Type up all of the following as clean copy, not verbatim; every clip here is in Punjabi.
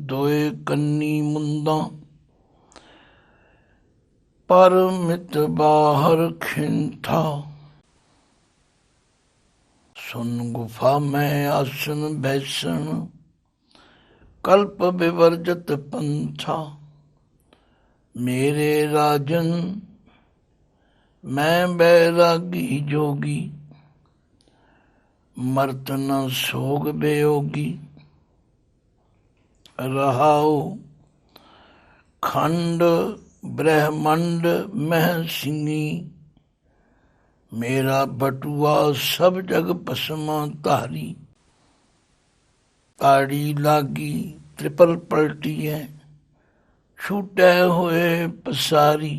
दोए कन्नी मुंदा, पर मित बाहर खिंथा। सुन गुफा में आसन बैसन, कल्प विवर्जत पंथा। मेरे राजन मैं बैरागी जोगी, मर्त न सोग बेयोगी। रहाओ खंड ब्रह्मंड मह सिंगी, मेरा बटुआ सब जग पसमा धारी। ताड़ी लागी त्रिपल पलटी है, छूटे हुए पसारी।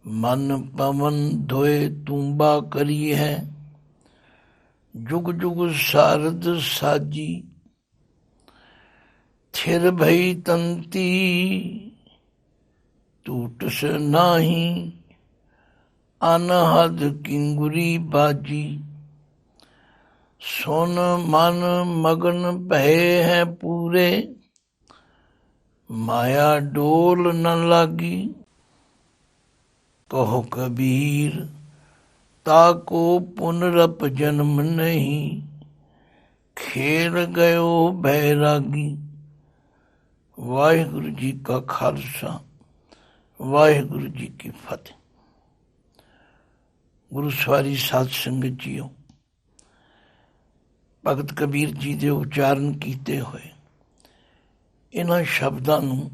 मन पवन धोए तुम्बा करी है, जुग जुग सारद साजी। थिर भई तंती टूट से नाही, अनहद किंगुरी बाजी। सुन मन मगन भये हैं पूरे, माया डोल न लागी। कहो कबीर ताको पुनरप जन्म नहीं, खेल गयो बैरागी। वाहिगुरु जी का खालसा, वाहिगुरु जी की फतेह। गुरु सवारी साध संगत जीओ, भगत कबीर जी ਦੇ ਉਚਾਰਨ ਕੀਤੇ ਹੋਏ ਇਹਨਾਂ ਸ਼ਬਦਾਂ ਨੂੰ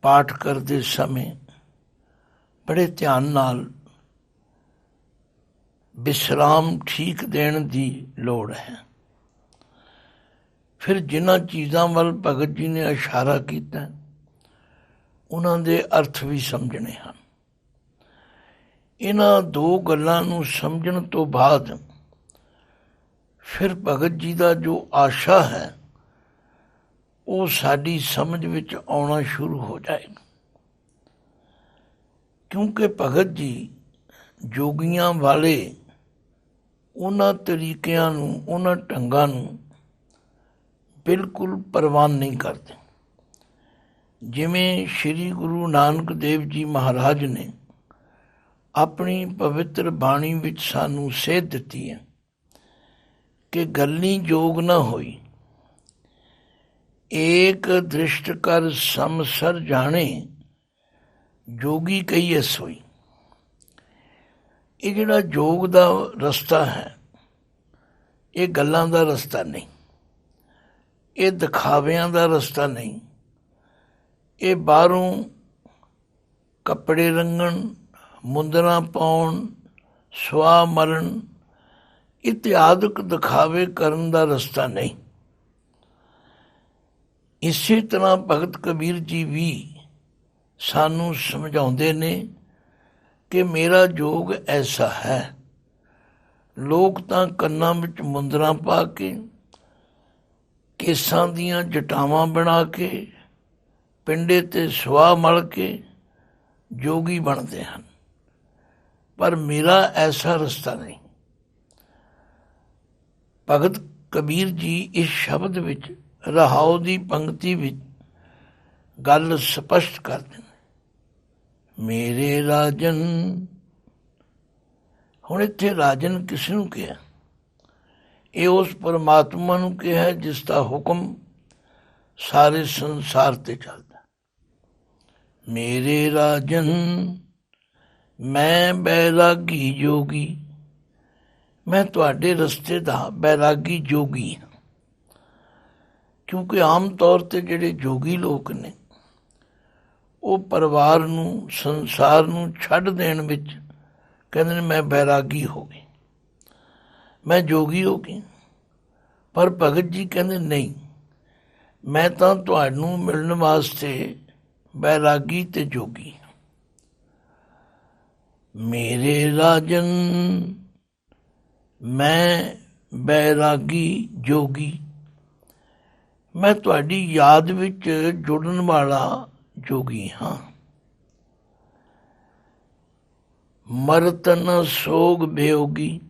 ਪਾਠ ਕਰਦੇ ਸਮੇਂ ਬੜੇ ਧਿਆਨ ਨਾਲ ਵਿਸਰਾਮ ਠੀਕ ਦੇਣ ਦੀ ਲੋੜ ਹੈ। ਫਿਰ ਜਿਨ੍ਹਾਂ ਚੀਜ਼ਾਂ ਵੱਲ ਭਗਤ ਜੀ ਨੇ ਇਸ਼ਾਰਾ ਕੀਤਾ ਉਹਨਾਂ ਦੇ ਅਰਥ ਵੀ ਸਮਝਣੇ ਹਨ। ਇਹਨਾਂ ਦੋ ਗੱਲਾਂ ਨੂੰ ਸਮਝਣ ਤੋਂ ਬਾਅਦ ਫਿਰ ਭਗਤ ਜੀ ਦਾ ਜੋ ਆਸ਼ਾ ਹੈ ਉਹ ਸਾਡੀ ਸਮਝ ਵਿੱਚ ਆਉਣਾ ਸ਼ੁਰੂ ਹੋ ਜਾਏਗਾ। ਕਿਉਂਕਿ ਭਗਤ ਜੀ ਜੋਗੀਆਂ ਵਾਲੇ ਉਹਨਾਂ ਤਰੀਕਿਆਂ ਨੂੰ, ਉਹਨਾਂ ਢੰਗਾਂ ਨੂੰ ਬਿਲਕੁਲ ਪ੍ਰਵਾਨ ਨਹੀਂ ਕਰਦੇ। ਜਿਵੇਂ ਸ਼੍ਰੀ ਗੁਰੂ ਨਾਨਕ ਦੇਵ ਜੀ ਮਹਾਰਾਜ ਨੇ ਆਪਣੀ ਪਵਿੱਤਰ ਬਾਣੀ ਵਿੱਚ ਸਾਨੂੰ ਸੇਧ ਦਿੱਤੀ ਹੈ ਕਿ ਗੱਲੀ ਜੋਗ ਨਾ ਹੋਈ, ਏਕ ਦ੍ਰਿਸ਼ਟ ਕਰ ਸਮਸਰ ਜਾਣੇ, ਜੋਗੀ ਕਹੀਏ ਸੋਈ। ਇਹ ਜਿਹੜਾ ਜੋਗ ਦਾ ਰਸਤਾ ਹੈ ਇਹ ਗੱਲਾਂ ਦਾ ਰਸਤਾ ਨਹੀਂ, ਇਹ ਦਿਖਾਵਿਆਂ ਦਾ ਰਸਤਾ ਨਹੀਂ, ਇਹ ਬਾਹਰੋਂ ਕੱਪੜੇ ਰੰਗਣ, ਮੁੰਦਰਾਂ ਪਾਉਣ, ਸੁਆਹ ਮਰਨ ਇਤਿਆਦਿਕ ਦਿਖਾਵੇ ਕਰਨ ਦਾ ਰਸਤਾ ਨਹੀਂ। ਇਸੇ ਤਰ੍ਹਾਂ ਭਗਤ ਕਬੀਰ ਜੀ ਵੀ ਸਾਨੂੰ ਸਮਝਾਉਂਦੇ ਨੇ ਕਿ ਮੇਰਾ ਜੋਗ ਐਸਾ ਹੈ। ਲੋਕ ਤਾਂ ਕੰਨਾਂ ਵਿੱਚ ਮੁੰਦਰਾਂ ਪਾ ਕੇ, ਕੇਸਾਂ ਦੀਆਂ ਜਟਾਵਾਂ ਬਣਾ ਕੇ, ਪਿੰਡੇ 'ਤੇ ਸੁਆਹ ਮਲ ਕੇ ਜੋਗੀ ਬਣਦੇ ਹਨ, ਪਰ ਮੇਰਾ ਐਸਾ ਰਸਤਾ ਨਹੀਂ। ਭਗਤ ਕਬੀਰ ਜੀ ਇਸ ਸ਼ਬਦ ਵਿੱਚ, ਰਹਾਉ ਦੀ ਪੰਕਤੀ ਵਿੱਚ ਗੱਲ ਸਪਸ਼ਟ ਕਰਦੇ ਨੇ, ਮੇਰੇ ਰਾਜਨ। ਹੁਣ ਇੱਥੇ ਰਾਜਨ ਕਿਸ ਨੂੰ ਕਿਹਾ? ਇਹ ਉਸ ਪਰਮਾਤਮਾ ਨੂੰ ਕਿਹਾ ਜਿਸ ਦਾ ਹੁਕਮ ਸਾਰੇ ਸੰਸਾਰ 'ਤੇ ਚੱਲਦਾ। ਮੇਰੇ ਰਾਜਨ ਮੈਂ ਬੈਰਾਗੀ ਜੋਗੀ, ਮੈਂ ਤੁਹਾਡੇ ਰਸਤੇ ਦਾ ਬੈਰਾਗੀ ਜੋਗੀ ਹਾਂ। ਕਿਉਂਕਿ ਆਮ ਤੌਰ 'ਤੇ ਜਿਹੜੇ ਜੋਗੀ ਲੋਕ ਨੇ ਉਹ ਪਰਿਵਾਰ ਨੂੰ, ਸੰਸਾਰ ਨੂੰ ਛੱਡ ਦੇਣ ਵਿੱਚ ਕਹਿੰਦੇ ਨੇ ਮੈਂ ਬੈਰਾਗੀ ਹੋ ਗਈ, ਮੈਂ ਜੋਗੀ ਹੋ ਗਈ। ਪਰ ਭਗਤ ਜੀ ਕਹਿੰਦੇ ਨਹੀਂ, ਮੈਂ ਤਾਂ ਤੁਹਾਨੂੰ ਮਿਲਣ ਵਾਸਤੇ ਬੈਰਾਗੀ ਤੇ ਜੋਗੀ ਹਾਂ। ਮੇਰੇ ਰਾਜਨ ਮੈਂ ਬੈਰਾਗੀ ਜੋਗੀ, ਮੈਂ ਤੁਹਾਡੀ ਯਾਦ ਵਿੱਚ ਜੁੜਨ ਵਾਲਾ ਜੋਗੀ ਹਾਂ। ਮਰਤ ਨ ਸੋਗ ਬੇਯੋਗੀ,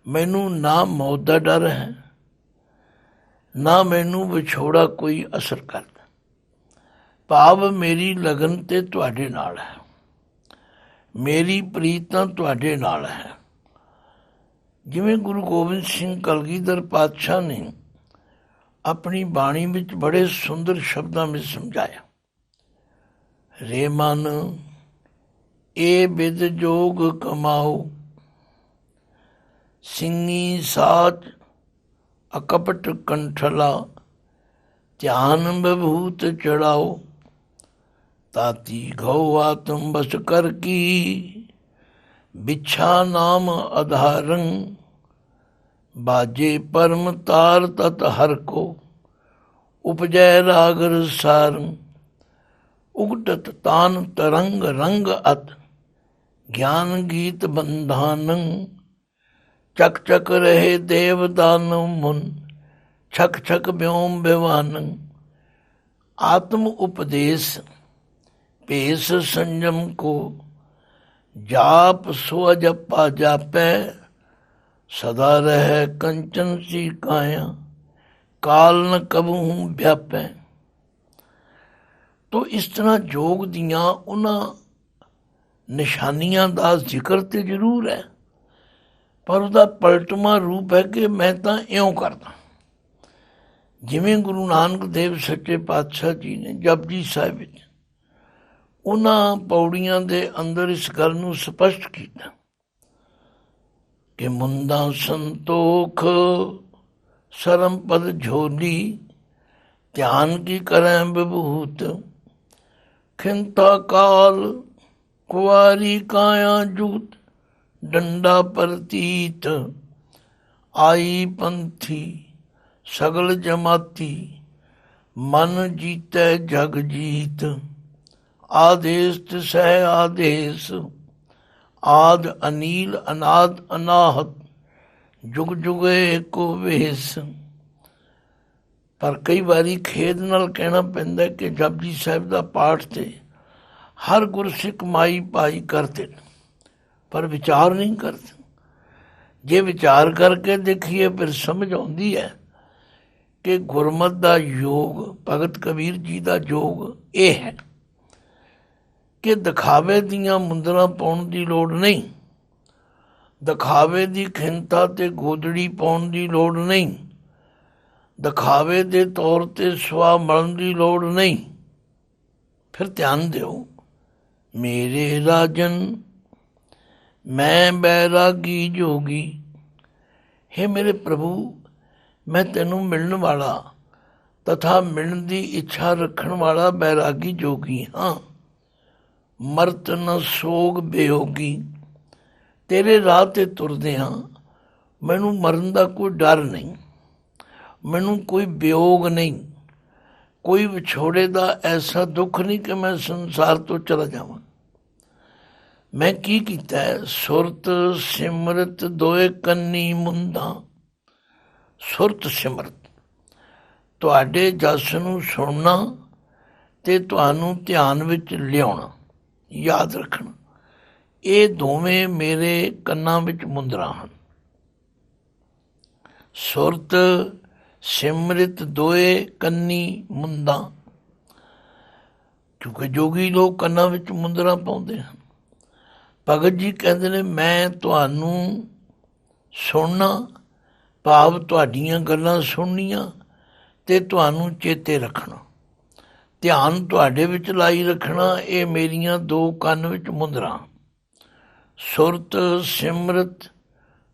ਮੈਨੂੰ ਨਾ ਮੌਤ ਦਾ ਡਰ ਹੈ, ਨਾ ਮੈਨੂੰ ਵਿਛੋੜਾ ਕੋਈ ਅਸਰ ਕਰਦਾ। ਭਾਵ ਮੇਰੀ ਲਗਨ ਤੇ ਤੁਹਾਡੇ ਨਾਲ ਹੈ, ਮੇਰੀ ਪ੍ਰੀਤ ਤਾਂ ਤੁਹਾਡੇ ਨਾਲ ਹੈ। ਜਿਵੇਂ ਗੁਰੂ ਗੋਬਿੰਦ ਸਿੰਘ ਕਲਗੀਧਰ ਪਾਤਸ਼ਾਹ ਨੇ ਆਪਣੀ ਬਾਣੀ ਵਿੱਚ ਬੜੇ ਸੁੰਦਰ ਸ਼ਬਦਾਂ ਵਿੱਚ ਸਮਝਾਇਆ, ਰੇ ਮਨ ਇਹ ਬਿਦ ਜੋਗ ਕਮਾਓ, ਸਿੰਘੀ ਸਾਚ ਅਕਪਟ ਕੰਠਲਾ, ਧਿਆਨ ਵਿਭੂਤ ਚੜਾਓ, ਤਾਤੀ ਗਉ ਆਤਮ ਬਸ ਕਰ ਕੀ, ਬਿਛਾ ਨਾਮ ਆਧਾਰੰ, ਬਾਜੇ ਪਰਮ ਤਾਰ ਤਤ ਹਰ ਕੋ, ਉਪਜੈ ਰਾਗ ਰਸਾਰੰ, ਉਗਟਤ ਤਾਨ ਤਰੰਗ ਰੰਗ ਅਤ, ਗਿਆਨ ਗੀਤ ਬੰਧਾਨੰ, ਚਕ ਚਕ ਰਹੇ ਦੇਵ ਦਾਨਵ ਮੁਨ, ਛਕ ਛਕ ਵਿਓਮ ਵਿਵਾਨੰ, ਆਤਮ ਉਪਦੇਸ਼ ਭੇਸ ਸੰਜਮ ਕੋ, ਜਾਪ ਸੋ ਜਪਾ ਜਾਪੈ, ਸਦਾ ਰਹਿ ਕੰਚਨ ਸੀ ਕਾਇਆ, ਕਾਲ ਨ ਕਬਹੂ ਵਿਆਪੈ। ਤੋ ਇਸ ਤਰ੍ਹਾਂ ਯੋਗ ਦੀਆਂ ਉਹਨਾਂ ਨਿਸ਼ਾਨੀਆਂ ਦਾ ਜ਼ਿਕਰ ਤੇ ਜ਼ਰੂਰ ਹੈ, ਪਰ ਉਹਦਾ ਪਲਟਵਾਂ ਰੂਪ ਹੈ ਕਿ ਮੈਂ ਤਾਂ ਇਉਂ ਕਰਦਾ। ਜਿਵੇਂ ਗੁਰੂ ਨਾਨਕ ਦੇਵ ਸੱਚੇ ਪਾਤਸ਼ਾਹ ਜੀ ਨੇ ਜਪਜੀ ਸਾਹਿਬ ਵਿੱਚ ਉਹਨਾਂ ਪੌੜੀਆਂ ਦੇ ਅੰਦਰ ਇਸ ਗੱਲ ਨੂੰ ਸਪਸ਼ਟ ਕੀਤਾ ਕਿ ਮੁੰਦਾ ਸੰਤੋਖ ਸਰਮ ਪਦ ਝੋਲੀ, ਧਿਆਨ ਕੀ ਕਰੈ ਵਿਭੂਤ, ਖਿੰਤਾ ਕਾਲ ਕੁਆਰੀ ਕਾਇਆ ਜੂਤ, ਡੰਡਾ ਪ੍ਰਤੀਤ ਆਈ ਪੰਥੀ ਸਗਲ ਜਮਾਤੀ, ਮਨ ਜੀਤੈ ਜਗ ਜੀਤ, ਆਦੇਸ ਤਿਸਹਿ ਆਦੇਸ, ਆਦ ਅਨੀਲ ਅਨਾਦ ਅਨਾਹਤ, ਜੁਗ ਜੁਗੇ ਕੋ ਵੇਸ। ਪਰ ਕਈ ਵਾਰੀ ਖੇਦ ਨਾਲ ਕਹਿਣਾ ਪੈਂਦਾ ਕਿ ਜਪਜੀ ਸਾਹਿਬ ਦਾ ਪਾਠ ਤੇ ਹਰ ਗੁਰਸਿੱਖ ਮਾਈ ਭਾਈ ਕਰਦੇ, ਪਰ ਵਿਚਾਰ ਨਹੀਂ ਕਰਦੇ। ਜੇ ਵਿਚਾਰ ਕਰਕੇ ਦੇਖੀਏ ਫਿਰ ਸਮਝ ਆਉਂਦੀ ਹੈ ਕਿ ਗੁਰਮਤ ਦਾ ਯੋਗ, ਭਗਤ ਕਬੀਰ ਜੀ ਦਾ ਯੋਗ ਇਹ ਹੈ ਕਿ ਦਿਖਾਵੇ ਦੀਆਂ ਮੁੰਦਰਾਂ ਪਾਉਣ ਦੀ ਲੋੜ ਨਹੀਂ, ਦਿਖਾਵੇ ਦੀ ਖਿੰਤਾ ਤੇ ਗੋਦੜੀ ਪਾਉਣ ਦੀ ਲੋੜ ਨਹੀਂ, ਦਿਖਾਵੇ ਦੇ ਤੌਰ ਤੇ ਸਵਾ ਮਲਣ ਦੀ ਲੋੜ ਨਹੀਂ। ਫਿਰ ਧਿਆਨ ਦਿਓ, ਮੇਰੇ ਰਾਜਨ ਮੈਂ ਬੈਰਾਗੀ ਜੋਗੀ, ਹੇ ਮੇਰੇ ਪ੍ਰਭੂ ਮੈਂ ਤੈਨੂੰ ਮਿਲਣ ਵਾਲਾ ਤਥਾ ਮਿਲਣ ਦੀ ਇੱਛਾ ਰੱਖਣ ਵਾਲਾ ਬੈਰਾਗੀ ਜੋਗੀ ਹਾਂ। ਮਰਤ ਨ ਸੋਗ ਬੇਯੋਗੀ, ਤੇਰੇ ਰਾਹ ਤੇ ਤੁਰਦੇ ਹਾਂ, ਮੈਨੂੰ ਮਰਨ ਦਾ ਕੋਈ ਡਰ ਨਹੀਂ, ਮੈਨੂੰ ਕੋਈ ਵਿਯੋਗ ਨਹੀਂ, ਕੋਈ ਵਿਛੋੜੇ ਦਾ ਐਸਾ ਦੁੱਖ ਨਹੀਂ ਕਿ ਮੈਂ ਸੰਸਾਰ ਤੋਂ ਚਲਾ ਜਾਵਾਂ। ਮੈਂ ਕੀ ਕੀਤਾ ਹੈ? ਸੁਰਤ ਸਿਮਰਤ ਦੋਏ ਕੰਨੀ ਮੁੰਦਾਂ, ਸੁਰਤ ਸਿਮਰਤ ਤੁਹਾਡੇ ਜਸ ਨੂੰ ਸੁਣਨਾ ਤੇ ਤੁਹਾਨੂੰ ਧਿਆਨ ਵਿੱਚ ਲਿਆਉਣਾ, ਯਾਦ ਰੱਖਣਾ, ਇਹ ਦੋਵੇਂ ਮੇਰੇ ਕੰਨਾਂ ਵਿੱਚ ਮੁੰਦਰਾਂ ਹਨ। ਸੁਰਤ ਸਿਮਰਤ ਦੋਏ ਕੰਨੀ ਮੁੰਦਾਂ, ਕਿਉਂਕਿ ਜੋਗੀ ਲੋਕ ਕੰਨਾਂ ਵਿੱਚ ਮੁੰਦਰਾਂ ਪਾਉਂਦੇ ਹਨ। ਭਗਤ ਜੀ ਕਹਿੰਦੇ ਨੇ ਮੈਂ ਤੁਹਾਨੂੰ ਸੁਣਨਾ, ਭਾਵ ਤੁਹਾਡੀਆਂ ਗੱਲਾਂ ਸੁਣਨੀਆਂ ਤੇ ਤੁਹਾਨੂੰ ਚੇਤੇ ਰੱਖਣਾ, ਧਿਆਨ ਤੁਹਾਡੇ ਵਿੱਚ ਲਾਈ ਰੱਖਣਾ, ਇਹ ਮੇਰੀਆਂ ਦੋ ਕੰਨ ਵਿੱਚ ਮੁੰਦਰਾਂ। ਸੁਰਤ ਸਿਮਰਤ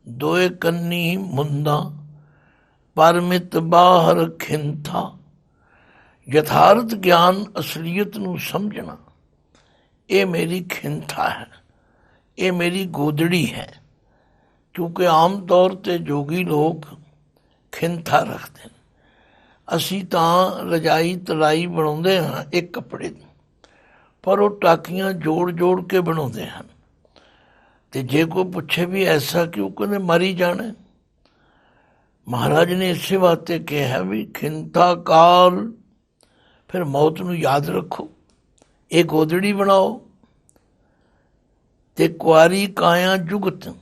ਦੋਏ ਕੰਨੀ ਮੁੰਦਾਂ, ਪਰਮਿਤ ਬਾਹਰ ਖਿੰਥਾ, ਯਥਾਰਥ ਗਿਆਨ ਅਸਲੀਅਤ ਨੂੰ ਸਮਝਣਾ, ਇਹ ਮੇਰੀ ਖਿੰਥਾ ਹੈ, ਇਹ ਮੇਰੀ ਗੋਦੜੀ ਹੈ। ਕਿਉਂਕਿ ਆਮ ਤੌਰ 'ਤੇ ਜੋਗੀ ਲੋਕ ਖਿੰਥਾ ਰੱਖਦੇ ਨੇ। ਅਸੀਂ ਤਾਂ ਰਜਾਈ ਤਲਾਈ ਬਣਾਉਂਦੇ ਹਾਂ ਇੱਕ ਕੱਪੜੇ ਦੀ, ਪਰ ਉਹ ਟਾਕੀਆਂ ਜੋੜ ਜੋੜ ਕੇ ਬਣਾਉਂਦੇ ਹਨ। ਅਤੇ ਜੇ ਕੋਈ ਪੁੱਛੇ ਵੀ ਐਸਾ ਕਿਉਂ, ਕਹਿੰਦੇ ਮਰੀ ਜਾਣਾ। ਮਹਾਰਾਜ ਨੇ ਇਸੇ ਵਾਸਤੇ ਕਿਹਾ ਵੀ ਖਿੰਥਾ ਕਾਲ, ਫਿਰ ਮੌਤ ਨੂੰ ਯਾਦ ਰੱਖੋ, ਇਹ ਗੋਦੜੀ ਬਣਾਓ। ਤੇ ਕੁਆਰੀ ਕਾਇਆ ਜੁਗਤ,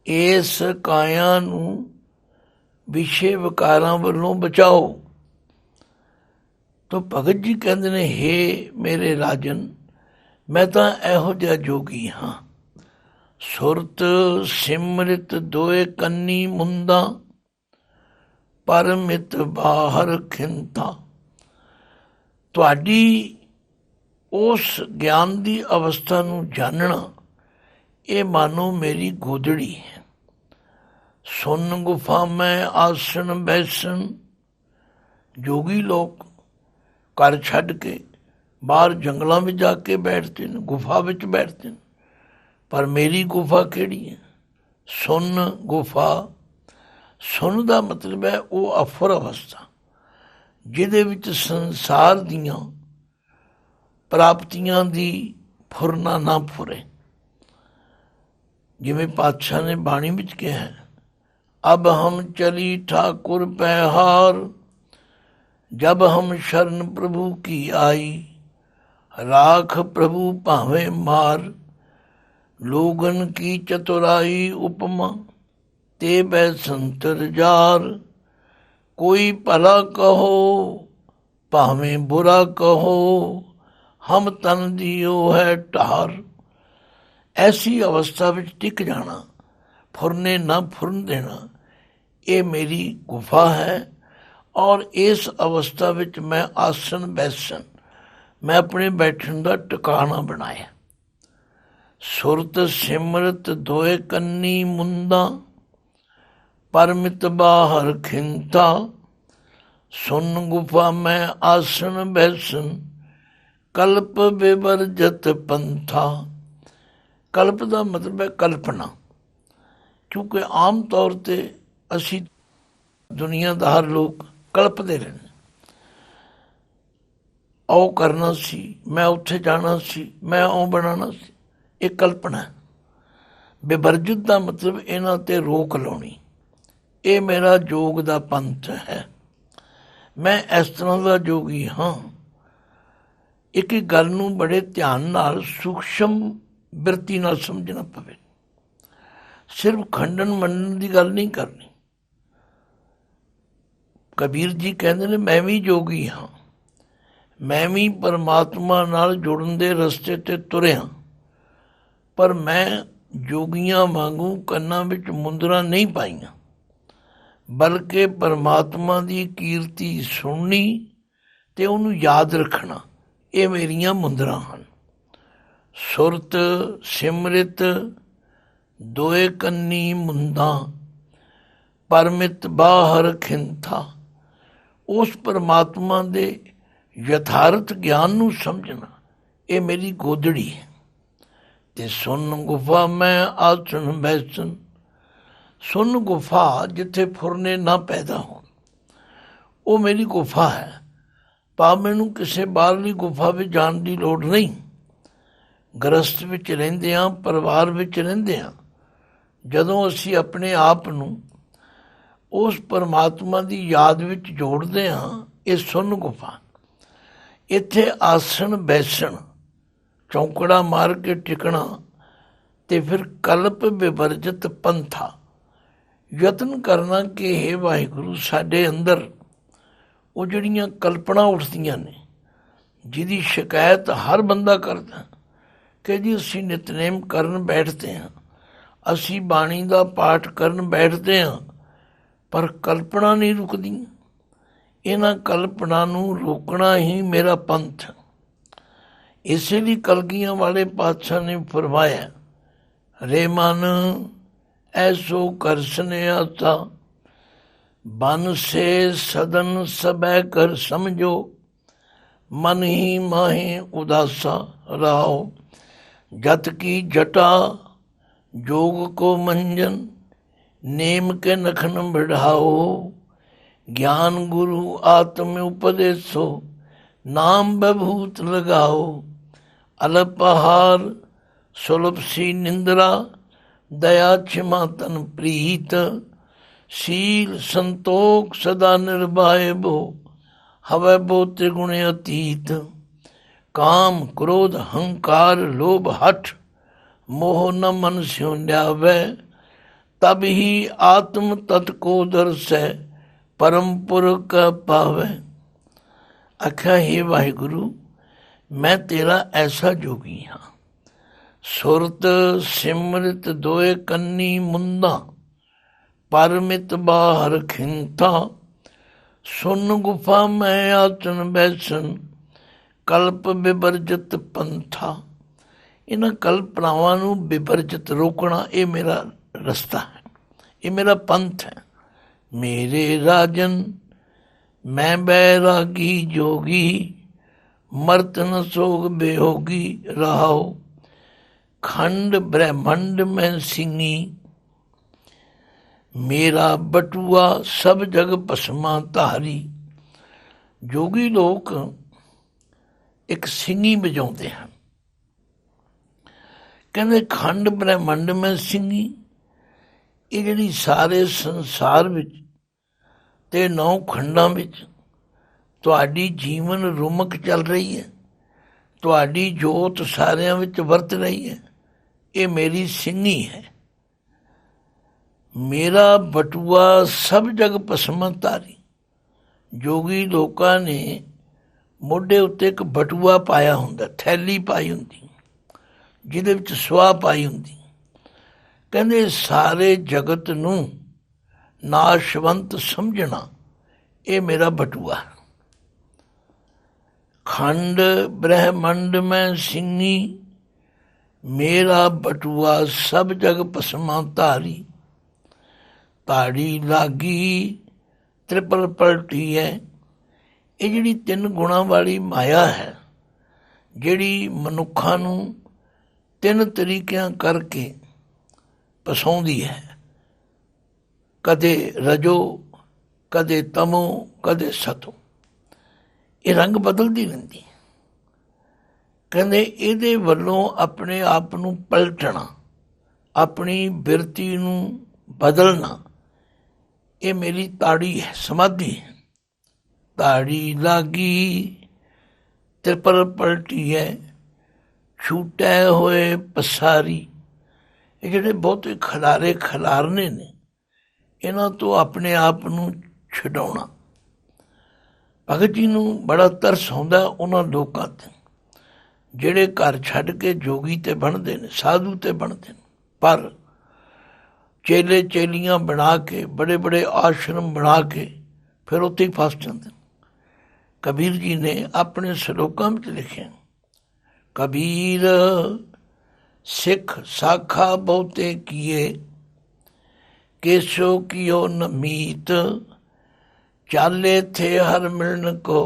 ਇਸ ਕਾਇਆ ਨੂੰ ਵਿਸ਼ੇ ਵਿਕਾਰਾਂ ਵੱਲੋਂ ਬਚਾਓ। ਤਾਂ ਭਗਤ ਜੀ ਕਹਿੰਦੇ ਨੇ, ਹੇ ਮੇਰੇ ਰਾਜਨ, ਮੈਂ ਤਾਂ ਇਹੋ ਜਿਹਾ ਜੋਗੀ ਹਾਂ। ਸੁਰਤ ਸਿਮਰਿਤ ਦੋਏ ਕੰਨੀ ਮੁੰਦਾ, ਪਰਮਿਤ ਬਾਹਰ ਖਿੰਤਾ। ਤੁਹਾਡੀ ਉਸ ਗਿਆਨ ਦੀ ਅਵਸਥਾ ਨੂੰ ਜਾਣਨਾ, ਇਹ ਮਾਨੋ ਮੇਰੀ ਗੋਦੜੀ ਹੈ। ਸੁਨ ਗੁਫਾ ਮੈਂ ਆਸਣ ਬੈਸਣ। ਜੋਗੀ ਲੋਕ ਘਰ ਛੱਡ ਕੇ ਬਾਹਰ ਜੰਗਲਾਂ ਵਿੱਚ ਜਾ ਕੇ ਬੈਠਦੇ ਨੇ, ਗੁਫਾ ਵਿੱਚ ਬੈਠਦੇ ਨੇ। ਪਰ ਮੇਰੀ ਗੁਫਾ ਕਿਹੜੀ ਹੈ? ਸੁਨ ਗੁਫਾ। ਸੁਨ ਦਾ ਮਤਲਬ ਹੈ ਉਹ ਅਫਰ ਅਵਸਥਾ ਜਿਹਦੇ ਵਿੱਚ ਸੰਸਾਰ ਦੀਆਂ ਪ੍ਰਾਪਤੀਆਂ ਦੀ ਫੁਰਨਾ ਨਾ ਫੁਰੇ। ਜਿਵੇਂ ਪਾਤਸ਼ਾਹ ਨੇ ਬਾਣੀ ਵਿੱਚ ਕਿਹਾ ਹੈ, ਅਬ ਹਮ ਚਲੀ ਠਾਕੁਰ ਪਹਿਹਾਰ, ਜਬ ਹਮ ਸ਼ਰਨ ਪ੍ਰਭੂ ਕੀ ਆਈ। ਰਾਖ ਪ੍ਰਭੂ ਭਾਵੇਂ ਮਾਰ, ਲੋਗਨ ਕੀ ਚਤੁਰਾਈ ਉਪਮਾ। ਤੇ ਬੈ ਸੰਤਰ ਜਾਰ, ਕੋਈ ਭਲਾ ਕਹੋ ਭਾਵੇਂ ਬੁਰਾ ਕਹੋ, ਹਮ ਤਨ ਦਿਓ ਹੈ ਢਾਰ। ਐਸੀ ਅਵਸਥਾ ਵਿੱਚ ਟਿਕ ਜਾਣਾ, ਫੁਰਨੇ ਨਾ ਫੁਰਨ ਦੇਣਾ, ਇਹ ਮੇਰੀ ਗੁਫਾ ਹੈ। ਔਰ ਇਸ ਅਵਸਥਾ ਵਿੱਚ ਮੈਂ ਆਸਣ ਬੈਸਣ, ਮੈਂ ਆਪਣੇ ਬੈਠਣ ਦਾ ਟਿਕਾਣਾ ਬਣਾਇਆ। ਸੁਰਤ ਸਿਮਰਤ ਦੋਏ ਕੰਨੀ ਮੁੰਦਾ, ਪਰਮਿਤ ਬਾਹਰ ਖਿੰਤਾ। ਸੁਨ ਗੁਫਾ ਮੈਂ ਆਸਣ ਬੈਸਣ, ਕਲਪ ਵਿਵਰਜਤ ਪੰਥਾ। ਕਲਪ ਦਾ ਮਤਲਬ ਹੈ ਕਲਪਨਾ, ਕਿਉਂਕਿ ਆਮ ਤੌਰ 'ਤੇ ਅਸੀਂ ਦੁਨੀਆਦਾਰ ਲੋਕ ਕਲਪਦੇ ਰਹਿੰਦੇ। ਉਹ ਕਰਨਾ ਸੀ, ਮੈਂ ਉੱਥੇ ਜਾਣਾ ਸੀ, ਮੈਂ ਉਹ ਬਣਾਉਣਾ ਸੀ, ਇਹ ਕਲਪਨਾ। ਵਿਵਰਜਿਤ ਦਾ ਮਤਲਬ ਇਹਨਾਂ 'ਤੇ ਰੋਕ ਲਾਉਣੀ। ਇਹ ਮੇਰਾ ਜੋਗ ਦਾ ਪੰਥ ਹੈ, ਮੈਂ ਇਸ ਤਰ੍ਹਾਂ ਦਾ ਜੋਗੀ ਹਾਂ। ਇੱਕ ਇੱਕ ਗੱਲ ਨੂੰ ਬੜੇ ਧਿਆਨ ਨਾਲ, ਸੂਖਸ਼ਮ ਬਿਰਤੀ ਨਾਲ ਸਮਝਣਾ ਪਵੇ। ਸਿਰਫ ਖੰਡਨ ਮੰਡਨ ਦੀ ਗੱਲ ਨਹੀਂ ਕਰਨੀ। ਕਬੀਰ ਜੀ ਕਹਿੰਦੇ ਨੇ, ਮੈਂ ਵੀ ਜੋਗੀ ਹਾਂ, ਮੈਂ ਵੀ ਪਰਮਾਤਮਾ ਨਾਲ ਜੁੜਨ ਦੇ ਰਸਤੇ 'ਤੇ ਤੁਰਿਆ, ਪਰ ਮੈਂ ਜੋਗੀਆਂ ਵਾਂਗੂ ਕੰਨਾਂ ਵਿੱਚ ਮੁੰਦਰਾਂ ਨਹੀਂ ਪਾਈਆਂ, ਬਲਕਿ ਪਰਮਾਤਮਾ ਦੀ ਕੀਰਤੀ ਸੁਣਨੀ ਅਤੇ ਉਹਨੂੰ ਯਾਦ ਰੱਖਣਾ, ਇਹ ਮੇਰੀਆਂ ਮੁੰਦਰਾਂ ਹਨ। ਸੁਰਤ ਸਿਮਰਿਤ ਦੋਏ ਕੰਨੀ ਮੁੰਦਾਂ, ਪਰਮਿਤ ਬਾਹਰ ਖਿੰਥਾ। ਉਸ ਪਰਮਾਤਮਾ ਦੇ ਯਥਾਰਥ ਗਿਆਨ ਨੂੰ ਸਮਝਣਾ, ਇਹ ਮੇਰੀ ਗੋਦੜੀ ਹੈ। ਅਤੇ ਸੁਨ ਗੁਫਾ ਮੈਂ ਆਸਣ ਬੈਸਣ। ਸੁਨ ਗੁਫਾ, ਜਿੱਥੇ ਫੁਰਨੇ ਨਾ ਪੈਦਾ ਹੋਣ, ਉਹ ਮੇਰੀ ਗੁਫਾ ਹੈ। ਭਾਵ ਮੈਨੂੰ ਕਿਸੇ ਬਾਹਰਲੀ ਗੁਫਾ ਵਿੱਚ ਜਾਣ ਦੀ ਲੋੜ ਨਹੀਂ। ਗ੍ਰਸਥ ਵਿੱਚ ਰਹਿੰਦੇ ਹਾਂ, ਪਰਿਵਾਰ ਵਿੱਚ ਰਹਿੰਦੇ ਹਾਂ, ਜਦੋਂ ਅਸੀਂ ਆਪਣੇ ਆਪ ਨੂੰ ਉਸ ਪਰਮਾਤਮਾ ਦੀ ਯਾਦ ਵਿੱਚ ਜੋੜਦੇ ਹਾਂ, ਇਹ ਸੁਨ ਗੁਫਾ। ਇੱਥੇ ਆਸਣ ਬੈਸਣ, ਚੌਂਕੜਾ ਮਾਰ ਕੇ ਟਿਕਣਾ, ਅਤੇ ਫਿਰ ਕਲਪ ਵਿਵਰਜਿਤ ਪੰਥਾ, ਯਤਨ ਕਰਨਾ ਕਿ ਹੇ ਵਾਹਿਗੁਰੂ, ਸਾਡੇ ਅੰਦਰ ਉਹ ਜਿਹੜੀਆਂ ਕਲਪਨਾ ਉੱਠਦੀਆਂ ਨੇ, ਜਿਹਦੀ ਸ਼ਿਕਾਇਤ ਹਰ ਬੰਦਾ ਕਰਦਾ ਕਿ ਜੀ ਅਸੀਂ ਨਿਤਨੇਮ ਕਰਨ ਬੈਠਦੇ ਹਾਂ, ਅਸੀਂ ਬਾਣੀ ਦਾ ਪਾਠ ਕਰਨ ਬੈਠਦੇ ਹਾਂ, ਪਰ ਕਲਪਨਾ ਨਹੀਂ ਰੁਕਦੀਆਂ। ਇਹਨਾਂ ਕਲਪਨਾ ਨੂੰ ਰੋਕਣਾ ਹੀ ਮੇਰਾ ਪੰਥ। ਇਸੇ ਲਈ ਕਲਗੀਆਂ ਵਾਲੇ ਪਾਤਸ਼ਾਹ ਨੇ ਫਰਮਾਇਆ, ਰੇ ਮਨ ਐਸੋ ਕਰ ਸੁਨਿਆਤਾ, ਬਨ ਸੇ ਸਦਨ ਸਬੈ ਕਰ ਸਮਝੋ, ਮਨ ਹੀ ਮਾਹੇ ਉਦਾਸਾ ਰਾਓ। ਜਤ ਕੀ ਜਟਾ जोग को मंजन, नेम के नखन बढ़ाओ। ज्ञान गुरु आत्म उपदेशो, नाम बभूत लगाओ। अलपहार सुलभ सी निंद्रा, दया क्षमा तन प्रीत। शील संतोख सदा निर्भय बो, हवै बो त्रिगुण अतीत। काम क्रोध हंकार लोभ हठ, मोह न मन स्यों ल्यावै। तब ही आत्म तत्को दर्शै परमपुर का पावै। आख्या हे वाहिगुरु, मैं तेरा ऐसा जोगी हाँ। सुरत सिमरत दोए कन्नी मुंदा, परमित बाहर खिंता। सुन गुफा मैं आचन बैसन, कल्प विवर्जित पंथा। इन्हां कल्पनावां नूं विवर्जित रोकना ये मेरा रस्ता है, ये मेरा पंथ है। मेरे राजन मैं बैरागी जोगी, मर्त न सोग बेहोगी रहाओ। खंड ब्रह्मंड में सिंगी, मेरा बटुआ सब जग पसमा धारी। जोगी लोग एक सिंगी बजाते हैं, कहते खंड ब्रह्मंड में सिंगी। ये जिहड़ी सारे संसार विच ते 9 खंडां विच तुहाडी जीवन रुमक चल रही है, तुहाडी जोत सारियां विच वरत रही है, ये मेरी सिंगी है। मेरा बटुआ सब जग पसमा धारी। जोगी लोकां ने मोढे उत्ते एक बटुआ पाया हुंदा, थैली पाई हुंदी, जिहदे विच सुआह पाई हुंदी। कहंदे सारे जगत नूं नाशवंत समझना ये मेरा बटुआ। खंड ब्रह्मंड में सिंगी, मेरा बटुआ सब जग पसमा धारी। ताड़ी लागी त्रिपल पलटी है। ये जिहड़ी 3 गुणां वाली माया है, जिहड़ी मनुखां नूं 3 तरीकिਆਂ करके फसाउंदी है, कदे रजो, कदे तमो, कदे सतो। ये रंग बदलती रहती। कहते ਇਹਦੇ ਵੱਲੋਂ अपने आप ਨੂੰ पलटना, अपनी बिरती ਨੂੰ बदलना, ये मेरी ताड़ी है, समाधि है। ताड़ी लागी त्रिपल पलटी है, छूटे होए पसारी। ये ਜਿਹੜੇ ਬਹੁਤੇ ਖਿਲਾਰੇ ਖਿਲਾਰਨੇ ਨੇ, ਇਹਨਾਂ ਤੋਂ ਆਪਣੇ ਆਪ ਨੂੰ ਛਡਾਉਣਾ। ਭਗਤ ਜੀ ਨੂੰ ਬੜਾ ਤਰਸ ਆਉਂਦਾ ਉਹਨਾਂ ਲੋਕਾਂ 'ਤੇ ਜਿਹੜੇ ਘਰ ਛੱਡ ਕੇ ਜੋਗੀ 'ਤੇ ਬਣਦੇ ਨੇ, ਸਾਧੂ 'ਤੇ ਬਣਦੇ ਨੇ, ਪਰ ਚੇਲੇ ਚੇਲੀਆਂ ਬਣਾ ਕੇ, ਬੜੇ ਬੜੇ ਆਸ਼ਰਮ ਬਣਾ ਕੇ ਫਿਰ ਉੱਥੇ ਹੀ ਫਸ ਜਾਂਦੇ। ਕਬੀਰ ਜੀ ਨੇ ਆਪਣੇ ਸ਼ਲੋਕਾਂ ਵਿੱਚ ਲਿਖਿਆ, ਕਬੀਰ ਸਿੱਖ ਸਾਖਾ ਬਹੁਤੇ ਕੀਏ, ਕੇਸੋ ਕੀਓ ਨ ਮੀਤ। ਚਾਲੇ ਥੇ ਹਰ ਮਿਲਣ ਕੋ,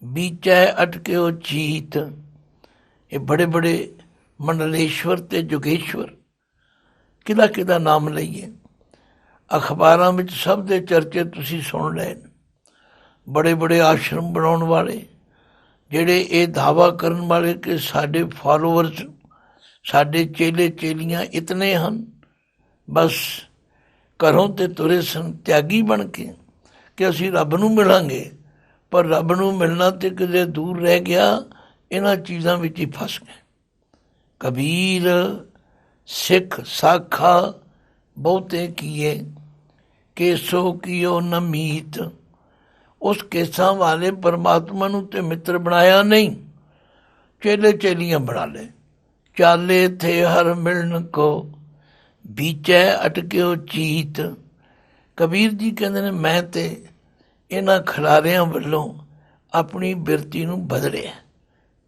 बीचै अटक्यो चीत। ये बड़े बड़े मंडलेश्वर ते जोगेश्वर किदा किदा नाम लईए, अखबारां विच सब दे चर्चे तुसीं सुन लए। बड़े बड़े आश्रम बनाउण वाले, ਜਿਹੜੇ ਇਹ दावा ਕਰਨ ਵਾਲੇ कि साडे फॉलोअर्स, साडे चेले चेलियां इतने ਹਨ, बस घरों ते तुरे सन त्यागी बन के कि ਅਸੀਂ ਰੱਬ ਨੂੰ ਮਿਲਾਂਗੇ, पर रब नूं मिलना तो किते दूर रह गया, इन्हां चीज़ां विच ही फस गए। कबीर सिख साखा बहुते किए, केसो कियो न मीत। उस केसां वाले परमात्मा नूं ते मित्र बनाया नहीं, चेले चेलियां बना ले। चाले थे हर मिलन को, बीचै अटक्यो चीत। कबीर जी कहते ने मैं ते ਇਹਨਾਂ ਖਿਲਾਰਿਆਂ ਵੱਲੋਂ ਆਪਣੀ ਬਿਰਤੀ ਨੂੰ ਬਦਲਿਆ।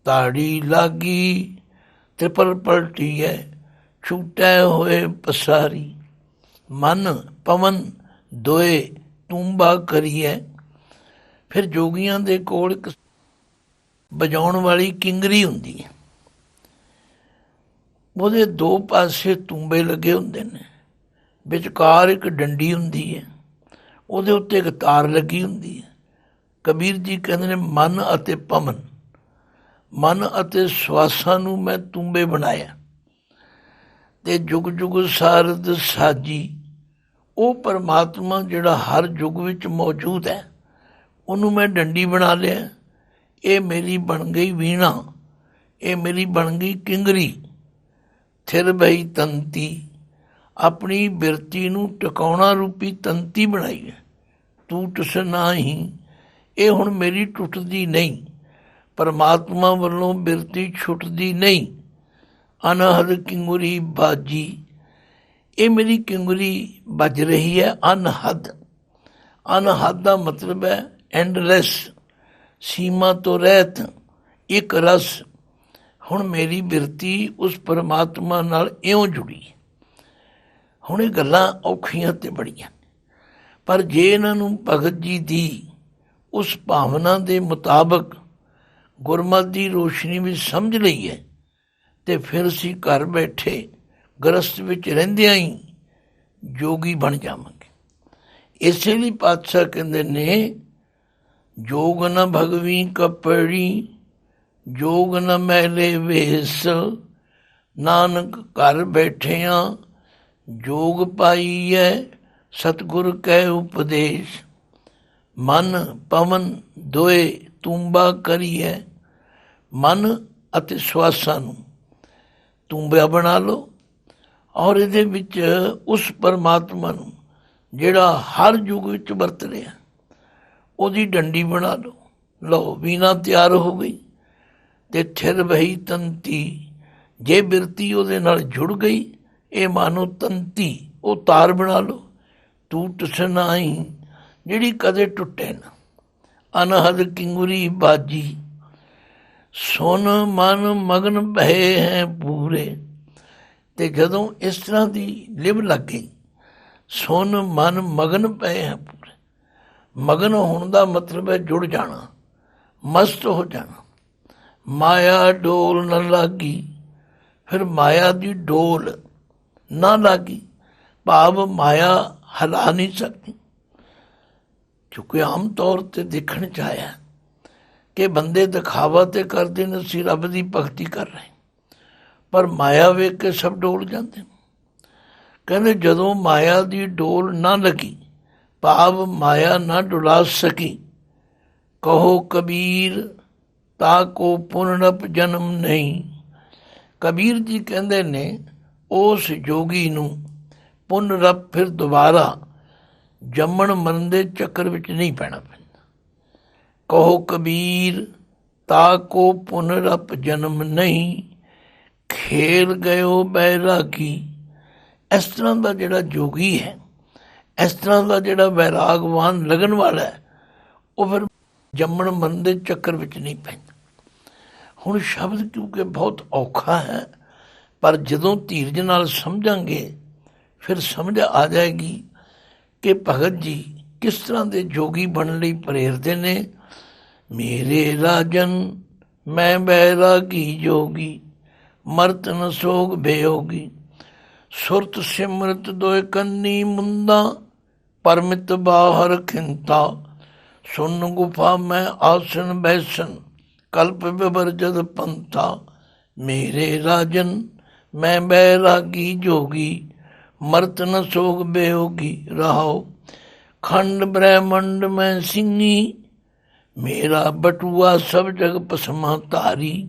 ਤਾੜੀ ਲਾਗੀ ਤ੍ਰਿਪਲ ਪਲਟੀ ਹੈ, ਛੂਟੇ ਹੋਏ ਪਸਾਰੀ। ਮਨ ਪਵਨ ਦੋਏ ਤੂੰਬਾ ਕਰੀਏ। ਫਿਰ ਜੋਗੀਆਂ ਦੇ ਕੋਲ ਇੱਕ ਵਜਾਉਣ ਵਾਲੀ ਕਿੰਗਰੀ ਹੁੰਦੀ ਹੈ, ਉਹਦੇ 2 ਪਾਸੇ ਤੂੰਬੇ ਲੱਗੇ ਹੁੰਦੇ ਨੇ, ਵਿਚਕਾਰ ਇੱਕ ਡੰਡੀ ਹੁੰਦੀ ਹੈ, ਉਹਦੇ ਉੱਤੇ ਇੱਕ ਤਾਰ ਲੱਗੀ ਹੁੰਦੀ ਹੈ। ਕਬੀਰ ਜੀ ਕਹਿੰਦੇ ਨੇ ਮਨ ਅਤੇ ਪਵਨ, ਮਨ ਅਤੇ ਸਵਾਸਾਂ ਨੂੰ ਮੈਂ ਤੂੰਬੇ ਬਣਾਇਆ, ਤੇ ਜੁਗ ਜੁਗ ਸਾਰਦ ਸਾਜੀ। ਉਹ ਪਰਮਾਤਮਾ ਜਿਹੜਾ ਹਰ ਯੁੱਗ ਵਿੱਚ ਮੌਜੂਦ ਹੈ, ਉਹਨੂੰ ਮੈਂ ਡੰਡੀ ਬਣਾ ਲਿਆ। ਇਹ ਮੇਰੀ ਬਣ ਗਈ ਵੀਣਾ, ਇਹ ਮੇਰੀ ਬਣ ਗਈ ਕਿੰਗਰੀ। ਥਿਰ ਬਈ ਤੰਤੀ ਆਪਣੀ ਬਿਰਤੀ ਨੂੰ ਟਿਕਾਉਣਾ ਰੂਪੀ ਤੰਤੀ ਬਣਾਈ ਹੈ। ਟੂਟਸ ਨਾਹੀਂ, ਇਹ ਹੁਣ ਮੇਰੀ ਟੁੱਟਦੀ ਨਹੀਂ, ਪਰਮਾਤਮਾ ਵੱਲੋਂ ਬਿਰਤੀ ਛੁੱਟਦੀ ਨਹੀਂ। ਅਨਹਦ ਕਿੰਗੁਰੀ ਬਾਜੀ, ਇਹ ਮੇਰੀ ਕਿੰਗੁਰੀ ਵੱਜ ਰਹੀ ਹੈ ਅਨਹਦ। ਅਨਹਦ ਦਾ ਮਤਲਬ ਹੈ ਐਂਡਲੈਸ, ਸੀਮਾ ਤੋਂ ਰਹਿਤ, ਇੱਕ ਰਸ। ਹੁਣ ਮੇਰੀ ਬਿਰਤੀ ਉਸ ਪਰਮਾਤਮਾ ਨਾਲ ਇਉਂ ਜੁੜੀ। ਹੁਣ ਇਹ ਗੱਲਾਂ ਔਖੀਆਂ ਤੇ ਬੜੀਆਂ, ਪਰ ਜੇ ਇਹਨਾਂ ਨੂੰ ਭਗਤ ਜੀ ਦੀ ਉਸ ਭਾਵਨਾ ਦੇ ਮੁਤਾਬਕ ਗੁਰਮਤਿ ਦੀ ਰੋਸ਼ਨੀ ਵਿੱਚ ਸਮਝ ਲਈਏ ਤੇ ਫਿਰ ਅਸੀਂ ਘਰ ਬੈਠੇ ਗ੍ਰਸਤ ਵਿੱਚ ਰਹਿੰਦਿਆਂ ਹੀ ਜੋਗੀ ਬਣ ਜਾਵਾਂਗੇ। ਇਸੇ ਲਈ ਪਾਤਸ਼ਾਹ ਕਹਿੰਦੇ ਨੇ, ਜੋਗ ਨ ਭਗਵੀ ਕੱਪੜੀ, ਜੋਗ ਨ ਮੈਲੇ ਵੇਸ, ਨਾਨਕ ਘਰ ਬੈਠਿਆਂ ਜੋਗ ਪਾਈਐ ਸਤਿਗੁਰ ਕੈ ਉਪਦੇਸ਼। ਮਨ ਪਵਨ ਦੋਏ ਤੂੰਬਾ ਕਰੀਐ, ਮਨ ਅਤੇ ਸਵਾਸਾਂ ਨੂੰ ਤੂੰਬਾ ਬਣਾ ਲਓ ਔਰ ਇਹਦੇ ਵਿੱਚ ਉਸ ਪਰਮਾਤਮਾ ਨੂੰ ਜਿਹੜਾ ਹਰ ਯੁੱਗ ਵਿੱਚ ਵਰਤ ਰਿਹਾ ਉਹਦੀ ਡੰਡੀ ਬਣਾ ਲਓ। ਲਓ ਵੀਣਾ ਤਿਆਰ ਹੋ ਗਈ ਤੇ ਥਿਰ ਬਹੀ ਤੰਤੀ, ਜੇ ਬਿਰਤੀ ਉਹਦੇ ਨਾਲ ਜੁੜ ਗਈ ਇਹ ਮਾਨੋ ਤੰਤੀ, ਉਹ ਤਾਰ ਬਣਾ ਲਓ। ਟੂਟਸ ਨਾਹੀਂ, ਜਿਹੜੀ ਕਦੇ ਟੁੱਟੇ ਨਾ। ਅਨਹਦ ਕਿੰਗੁਰੀ ਬਾਜੀ, ਸੁਨ ਮਨ ਮਗਨ ਭਏ ਹੈ ਪੂਰੇ। ਤੇ ਜਦੋਂ ਇਸ ਤਰ੍ਹਾਂ ਦੀ ਲਿਵ ਲੱਗ ਗਈ, ਸੁਨ ਮਨ ਮਗਨ ਪਏ ਹੈ ਪੂਰੇ। ਮਗਨ ਹੋਣ ਦਾ ਮਤਲਬ ਹੈ ਜੁੜ ਜਾਣਾ, ਮਸਤ ਹੋ ਜਾਣਾ। ਮਾਇਆ ਡੋਲ ਨਾ ਲਾਗੀ, ਫਿਰ ਮਾਇਆ ਦੀ ਡੋਲ ਨਾ ਲਾਗੀ, ਭਾਵ ਮਾਇਆ ਹਿਲਾ ਨਹੀਂ ਸਕਦੀ। ਕਿਉਂਕਿ ਆਮ ਤੌਰ 'ਤੇ ਦੇਖਣ 'ਚ ਆਇਆ ਕਿ ਬੰਦੇ ਦਿਖਾਵਾ ਤੇ ਕਰਦੇ ਨੇ ਅਸੀਂ ਰੱਬ ਦੀ ਭਗਤੀ ਕਰ ਰਹੇ, ਪਰ ਮਾਇਆ ਵੇਖ ਕੇ ਸਭ ਡੋਲ ਜਾਂਦੇ। ਕਹਿੰਦੇ ਜਦੋਂ ਮਾਇਆ ਦੀ ਡੋਲ ਨਾ ਲੱਗੀ, ਭਾਵ ਮਾਇਆ ਨਾ ਡੁਲਾ ਸਕੀ, ਕਹੋ ਕਬੀਰ ਤਾ ਕੋ ਪੁਨਰਪ ਜਨਮ ਨਹੀਂ। ਕਬੀਰ ਜੀ ਕਹਿੰਦੇ ਨੇ ਉਸ ਜੋਗੀ ਨੂੰ ਪੁਨਰਪ, ਫਿਰ ਦੁਬਾਰਾ ਜੰਮਣ ਮਰਨ ਦੇ ਚੱਕਰ ਵਿੱਚ ਨਹੀਂ ਪੈਣਾ ਪੈਂਦਾ। ਕਹੋ ਕਬੀਰ ਤਾ ਕੋ ਪੁਨਰਪ ਜਨਮ ਨਹੀਂ, ਖੇਲ ਗਇਓ ਬੈਰਾਗੀ। ਇਸ ਤਰ੍ਹਾਂ ਦਾ ਜਿਹੜਾ ਜੋਗੀ ਹੈ, ਇਸ ਤਰ੍ਹਾਂ ਦਾ ਜਿਹੜਾ ਵੈਰਾਗਵਾਨ ਲੱਗਣ ਵਾਲਾ ਹੈ, ਉਹ ਫਿਰ ਜੰਮਣ ਮਰਨ ਦੇ ਚੱਕਰ ਵਿੱਚ ਨਹੀਂ ਪੈਂਦਾ। ਹੁਣ ਸ਼ਬਦ ਕਿਉਂਕਿ ਬਹੁਤ ਔਖਾ ਹੈ, ਪਰ ਜਦੋਂ ਧੀਰਜ ਨਾਲ ਸਮਝਾਂਗੇ ਫਿਰ ਸਮਝ ਆ ਜਾਏਗੀ ਕਿ ਭਗਤ ਜੀ ਕਿਸ ਤਰ੍ਹਾਂ ਦੇ ਜੋਗੀ ਬਣਨ ਲਈ ਪ੍ਰੇਰਦੇ ਨੇ। ਮੇਰੇ ਰਾਜਨ ਮੈਂ ਬੈਰਾਗੀ ਜੋਗੀ, ਮਰਤ ਨ ਸੋਗ ਬੇਯੋਗੀ। ਸੁਰਤ ਸਿਮਰਤ ਦੋਇ ਕੰਨੀ ਮੁੰਦਾ, ਪਰਮਿਤ ਬਾਹਰ ਖਿੰਤਾ। ਸੁਨ ਗੁਫਾ ਮੈਂ ਆਸਨ ਬੈਸਨ, ਕਲਪ ਬਿਵਰਜਦ ਪੰਥਾ। ਮੇਰੇ ਰਾਜਨ ਮੈਂ ਬੈਰਾਗੀ ਜੋਗੀ, ਮਰਤ ਨ ਸੋਗ ਬੇਯੋਗੀ। ਰਹਾਓ ਖੰਡ ਬ੍ਰਹਮੰਡ ਮੈਂ ਸਿੰਘੀ, ਮੇਰਾ ਬਟੂਆ ਸਭ ਜਗ ਪਸਮਾ ਧਾਰੀ।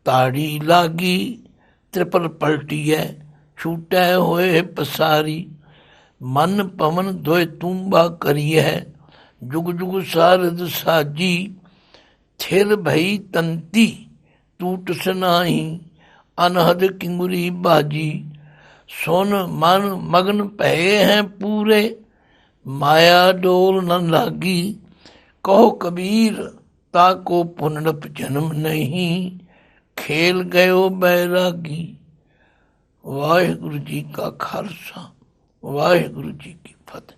ਤਾੜੀ ਲਾਗੀ ਤ੍ਰਿਪਲ ਪਲਟੀਐ, ਛੂਟੈ ਹੋਏ ਪਸਾਰੀ। ਮਨ ਪਵਨ ਦੋਇ ਤੂੰਬਾ ਕਰੀਐ, ਜੁਗ ਜੁਗ ਸਾਰਦ ਸਾਜੀ। ਥਿਰ ਭਈ ਤੰਤੀ ਟੂਟਸ ਨਾਹੀਂ, ਅਨਹਦ ਕਿੰਗੁਰੀ ਬਾਜੀ। ਸੁਨ ਮਨ ਮਗਨ ਭਏ ਹੈ ਪੂਰੇ, ਮਾਇਆ ਡੋਲ ਨ ਲਾਗੀ। ਕਹੋ ਕਬੀਰ ਤਾ ਕੋ ਪੁਨਰਪ ਜਨਮ ਨਹੀਂ, ਖੇਲ ਗਇਓ ਬੈਰਾਗੀ। ਵਾਹਿਗੁਰੂ ਜੀ ਕਾ ਖਾਲਸਾ, ਵਾਹਿਗੁਰੂ ਜੀ ਕੀ ਫਤਿਹ।